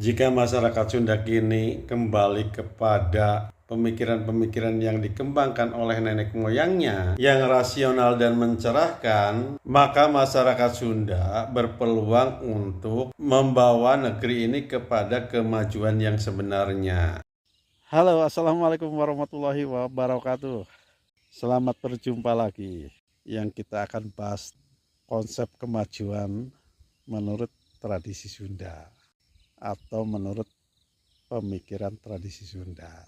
Jika masyarakat Sunda kini kembali kepada pemikiran-pemikiran yang dikembangkan oleh nenek moyangnya yang rasional dan mencerahkan, maka masyarakat Sunda berpeluang untuk membawa negeri ini kepada kemajuan yang sebenarnya. Halo, assalamualaikum warahmatullahi wabarakatuh. Selamat berjumpa lagi. Yang kita akan bahas konsep kemajuan menurut tradisi Sunda atau menurut pemikiran tradisi Sunda.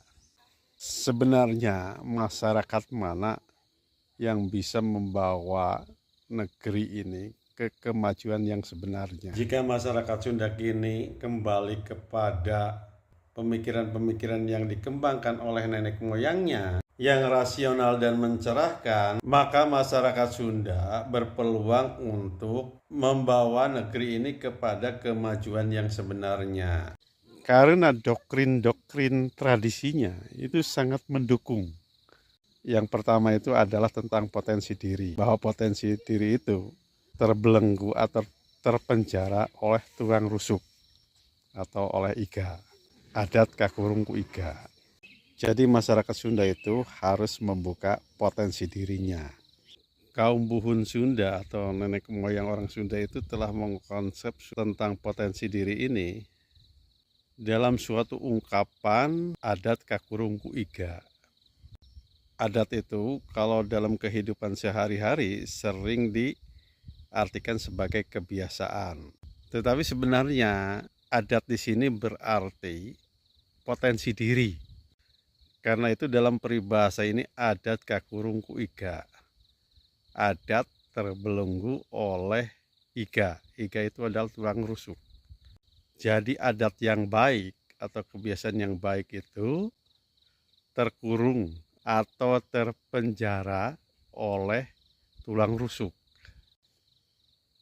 Sebenarnya masyarakat mana yang bisa membawa negeri ini ke kemajuan yang sebenarnya? Jika masyarakat Sunda kini kembali kepada pemikiran-pemikiran yang dikembangkan oleh nenek moyangnya yang rasional dan mencerahkan, maka masyarakat Sunda berpeluang untuk membawa negeri ini kepada kemajuan yang sebenarnya. Karena doktrin-doktrin tradisinya itu sangat mendukung. Yang pertama itu adalah tentang potensi diri, bahwa potensi diri itu terbelenggu atau terpenjara oleh tukang rusuk atau oleh iga, adat kakurungku iga. Jadi masyarakat Sunda itu harus membuka potensi dirinya. Kaum Buhun Sunda atau nenek moyang orang Sunda itu telah mengkonsep tentang potensi diri ini dalam suatu ungkapan adat kakurungku iga. Adat itu kalau dalam kehidupan sehari-hari sering diartikan sebagai kebiasaan. Tetapi sebenarnya adat di sini berarti potensi diri. Karena itu dalam peribahasa ini adat kakurungku iga. Adat terbelenggu oleh iga. Iga itu adalah tukang rusuk. Jadi adat yang baik atau kebiasaan yang baik itu terkurung atau terpenjara oleh tulang rusuk.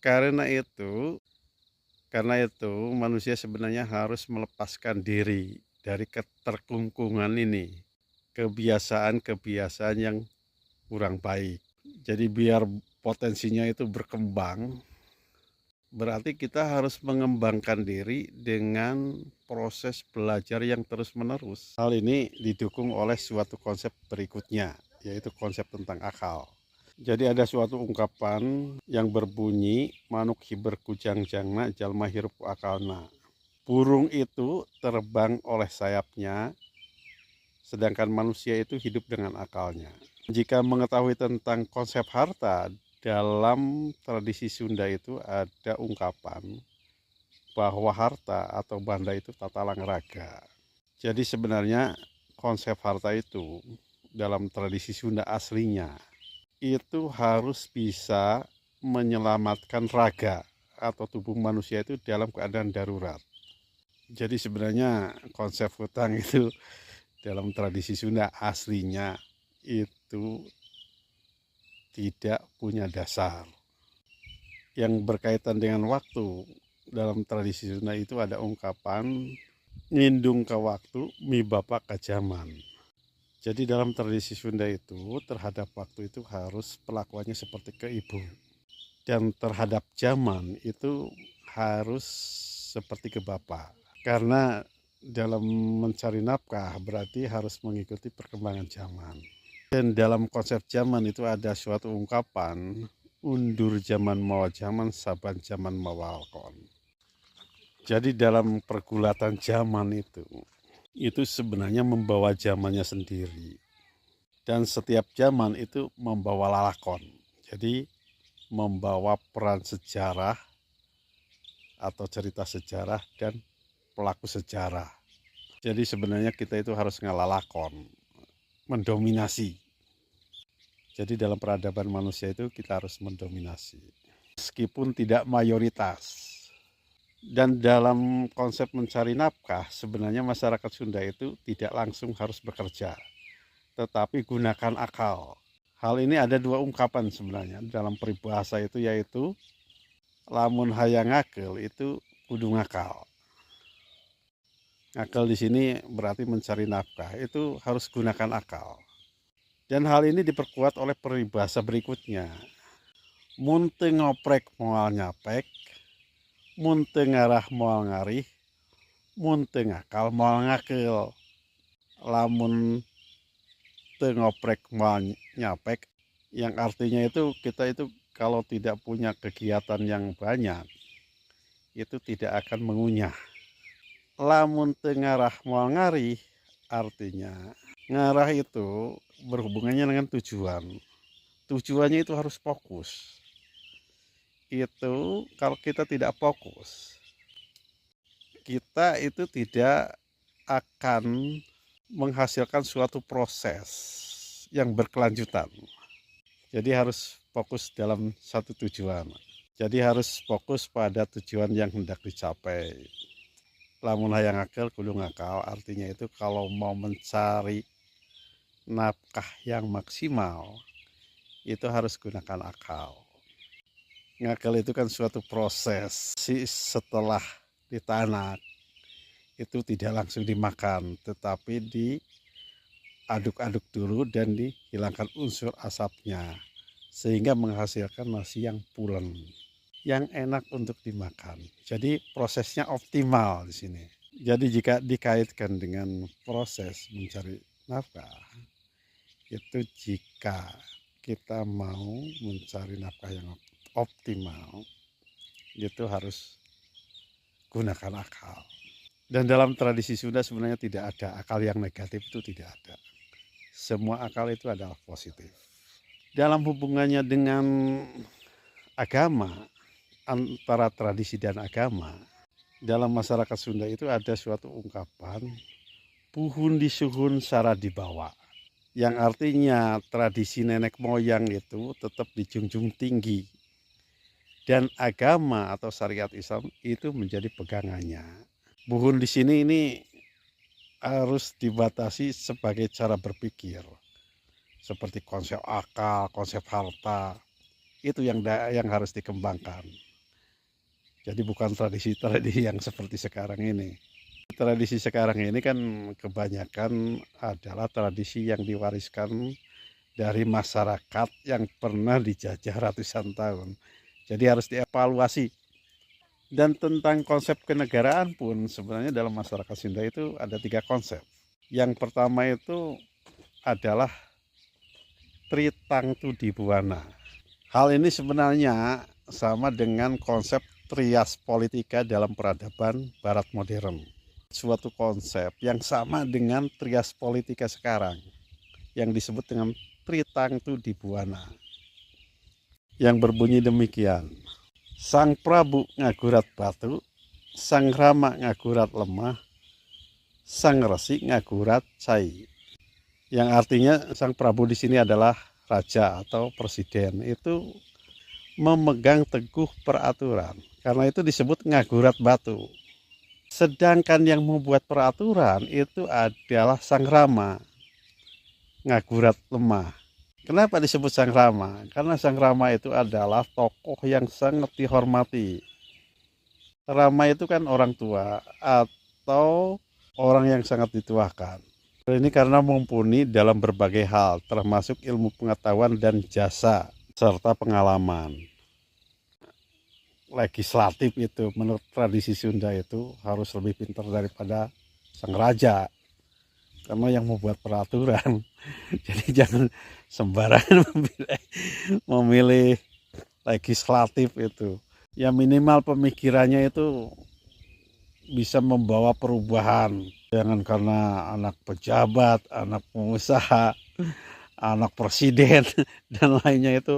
Karena itu manusia sebenarnya harus melepaskan diri dari keterkungkungan ini. Kebiasaan-kebiasaan yang kurang baik. Jadi biar potensinya itu berkembang, berarti kita harus mengembangkan diri dengan proses belajar yang terus-menerus. Hal ini didukung oleh suatu konsep berikutnya, yaitu konsep tentang akal. Jadi ada suatu ungkapan yang berbunyi, manuk hiber kujang-jangna jalma hirup akalna. Burung itu terbang oleh sayapnya, sedangkan manusia itu hidup dengan akalnya. Jika mengetahui tentang konsep harta, dalam tradisi Sunda itu ada ungkapan bahwa harta atau banda itu tata langraga. Jadi sebenarnya konsep harta itu dalam tradisi Sunda aslinya itu harus bisa menyelamatkan raga atau tubuh manusia itu dalam keadaan darurat. Jadi sebenarnya konsep hutang itu dalam tradisi Sunda aslinya itu tidak punya dasar. Yang berkaitan dengan waktu, dalam tradisi Sunda itu ada ungkapan ngindung ke waktu, mi bapak ke zaman. Jadi dalam tradisi Sunda itu terhadap waktu itu harus perlakuannya seperti ke ibu. Dan terhadap zaman itu harus seperti ke bapak. Karena dalam mencari nafkah berarti harus mengikuti perkembangan zaman. Dan dalam konsep zaman itu ada suatu ungkapan, undur zaman mawa zaman, saban zaman mawa alkon. Jadi dalam pergulatan zaman itu sebenarnya membawa zamannya sendiri. Dan setiap zaman itu membawa lalakon. Jadi membawa peran sejarah atau cerita sejarah dan pelaku sejarah. Jadi sebenarnya kita itu harus ngalalakon, mendominasi. Jadi dalam peradaban manusia itu kita harus mendominasi. Meskipun tidak mayoritas. Dan dalam konsep mencari nafkah, sebenarnya masyarakat Sunda itu tidak langsung harus bekerja. Tetapi gunakan akal. Hal ini ada dua ungkapan sebenarnya dalam peribahasa itu, yaitu lamun hayang ngakil itu kudu ngakal. Akal di sini berarti mencari nafkah, itu harus gunakan akal. Dan hal ini diperkuat oleh peribahasa berikutnya. Mun teu ngoprek moal nyapek, mun teu ngarah moal ngarih, mun teu ngakal moal ngakil, lamun teu ngoprek moal nyapek, yang artinya itu kita itu kalau tidak punya kegiatan yang banyak, itu tidak akan mengunyah. Lamun teu ngarah moal ngarih, artinya ngarah itu berhubungannya dengan tujuan. Tujuannya itu harus fokus. Itu kalau kita tidak fokus, kita itu tidak akan menghasilkan suatu proses yang berkelanjutan. Jadi harus fokus dalam satu tujuan. Jadi harus fokus pada tujuan yang hendak dicapai. Lamun hayang ngakal kudu ngakal, artinya itu kalau mau mencari nafkah yang maksimal, itu harus gunakan akal. Ngakal itu kan suatu proses. Setelah ditanak, itu tidak langsung dimakan, tetapi diaduk-aduk dulu dan dihilangkan unsur asapnya, sehingga menghasilkan nasi yang pulen, yang enak untuk dimakan. Jadi prosesnya optimal di sini. Jadi jika dikaitkan dengan proses mencari nafkah, itu jika kita mau mencari nafkah yang optimal, itu harus gunakan akal. Dan dalam tradisi Sunda sebenarnya tidak ada akal yang negatif, itu tidak ada. Semua akal itu adalah positif. Dalam hubungannya dengan agama, antara tradisi dan agama, dalam masyarakat Sunda itu ada suatu ungkapan puhun disuhun sara dibawa, yang artinya tradisi nenek moyang itu tetap dijunjung tinggi dan agama atau syariat Islam itu menjadi pegangannya. Puhun di sini ini harus dibatasi sebagai cara berpikir, seperti konsep akal, konsep harta, itu yang harus dikembangkan. Jadi bukan tradisi-tradisi yang seperti sekarang ini. Tradisi sekarang ini kan kebanyakan adalah tradisi yang diwariskan dari masyarakat yang pernah dijajah ratusan tahun. Jadi harus dievaluasi. Dan tentang konsep kenegaraan pun sebenarnya dalam masyarakat Sunda itu ada 3 konsep. Yang pertama itu adalah Tritangtu Dibuana. Hal ini sebenarnya sama dengan konsep trias politika dalam peradaban barat modern. Suatu konsep yang sama dengan trias politika sekarang, yang disebut dengan Tritangtu Dibuana, yang berbunyi demikian. Sang Prabu ngagurat batu, Sang Rama ngagurat lemah, Sang Resi ngagurat cai. Yang artinya Sang Prabu di sini adalah raja atau presiden, itu memegang teguh peraturan. Karena itu disebut ngagurat batu. Sedangkan yang membuat peraturan itu adalah Sang Rama, ngagurat lemah. Kenapa disebut Sang Rama? Karena Sang Rama itu adalah tokoh yang sangat dihormati. Rama itu kan orang tua atau orang yang sangat dituakan. Ini karena mumpuni dalam berbagai hal, termasuk ilmu pengetahuan dan jasa, serta pengalaman. Legislatif itu menurut tradisi Sunda itu harus lebih pintar daripada sang raja, karena yang membuat peraturan. Jadi jangan sembarangan memilih legislatif itu. Ya minimal pemikirannya itu bisa membawa perubahan. Jangan karena anak pejabat, anak pengusaha, anak presiden dan lainnya itu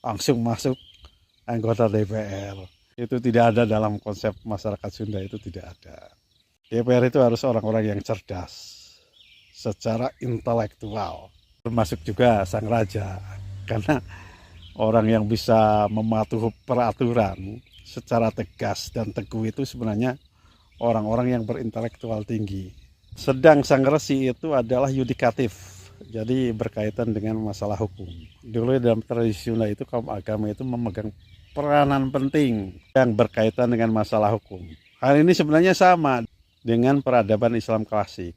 langsung masuk anggota DPR. Itu tidak ada dalam konsep masyarakat Sunda, itu tidak ada. DPR itu harus orang-orang yang cerdas secara intelektual, termasuk juga sang raja, karena orang yang bisa mematuhi peraturan secara tegas dan teguh itu sebenarnya orang-orang yang berintelektual tinggi. Sedang sang resi itu adalah yudikatif, jadi berkaitan dengan masalah hukum. Dulu dalam tradisi Sunda itu kaum agama itu memegang peranan penting yang berkaitan dengan masalah hukum. Hal ini sebenarnya sama dengan peradaban Islam klasik.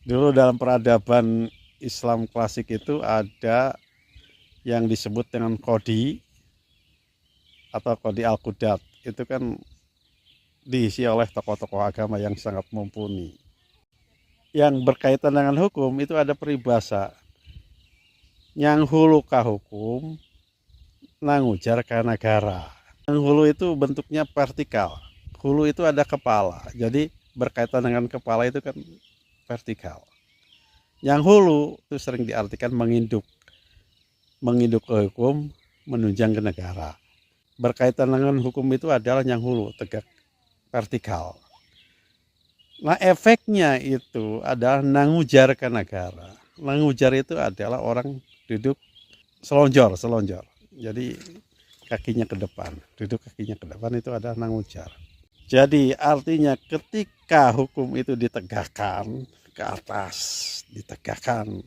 Dulu dalam peradaban Islam klasik itu ada yang disebut dengan kodi atau kodi al-Qudat. Itu kan diisi oleh tokoh-tokoh agama yang sangat mumpuni. Yang berkaitan dengan hukum itu ada peribahasa, yang hulu ka hukum, nangujar ka negara. Yang hulu itu bentuknya vertikal. Hulu itu ada kepala, jadi berkaitan dengan kepala itu kan vertikal. Yang hulu itu sering diartikan menginduk ke hukum, menunjang ke negara. Berkaitan dengan hukum itu adalah yang hulu, tegak vertikal. Nah, efeknya itu adalah nangujar ke negara. Nangujar itu adalah orang duduk selonjor. Jadi kakinya ke depan, duduk kakinya ke depan, itu adalah nangujar. Jadi artinya ketika hukum itu ditegakkan ke atas, ditegakkan,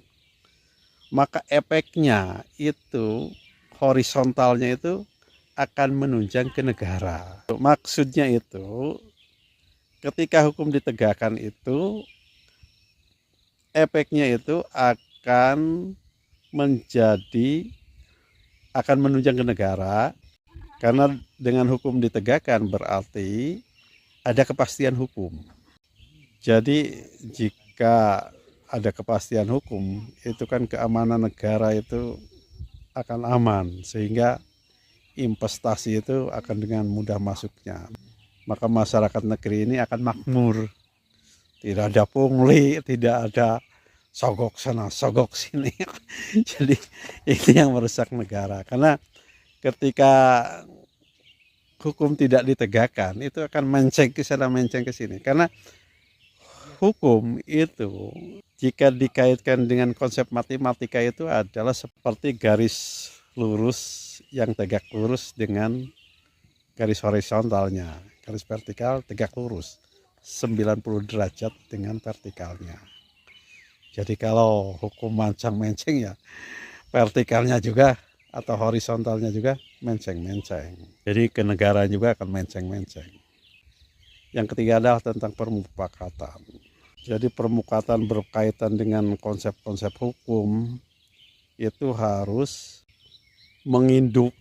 maka efeknya itu horizontalnya itu akan menunjang ke negara. Maksudnya itu ketika hukum ditegakkan itu efeknya itu akan menunjang ke negara, karena dengan hukum ditegakkan berarti ada kepastian hukum. Jadi jika ada kepastian hukum, itu kan keamanan negara itu akan aman, sehingga investasi itu akan dengan mudah masuknya. Maka masyarakat negeri ini akan makmur. Tidak ada pungli, tidak ada sogok sana, sogok sini. Jadi itu yang merusak negara. Karena ketika hukum tidak ditegakkan, itu akan menceng ke sana, menceng ke sini. Karena hukum itu jika dikaitkan dengan konsep matematika itu adalah seperti garis lurus yang tegak lurus dengan garis horizontalnya. Garis vertikal tegak lurus 90 derajat dengan vertikalnya. Jadi kalau hukum mancang-menceng ya vertikalnya juga atau horizontalnya juga menceng-menceng. Jadi ke negara juga akan menceng-menceng. Yang ketiga adalah tentang permufakatan. Jadi permufakatan berkaitan dengan konsep-konsep hukum itu harus menginduk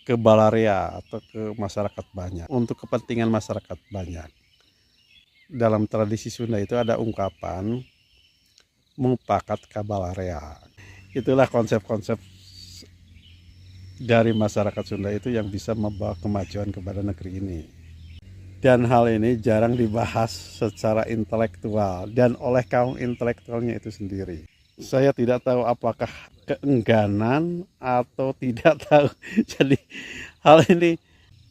ke balarea atau ke masyarakat banyak, untuk kepentingan masyarakat banyak. Dalam tradisi Sunda itu ada ungkapan mupakat ka balarea. Itulah konsep-konsep dari masyarakat Sunda itu yang bisa membawa kemajuan kepada negeri ini. Dan hal ini jarang dibahas secara intelektual dan oleh kaum intelektualnya itu sendiri. Saya tidak tahu apakah keengganan atau tidak tahu. Jadi hal ini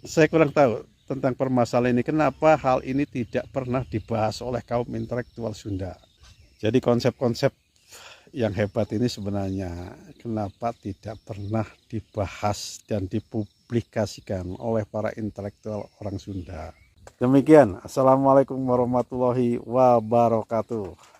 saya kurang tahu tentang permasalahan ini. Kenapa hal ini tidak pernah dibahas oleh kaum intelektual Sunda. Jadi konsep-konsep yang hebat ini sebenarnya kenapa tidak pernah dibahas dan dipublikasikan oleh para intelektual orang Sunda. Demikian, Assalamualaikum warahmatullahi wabarakatuh.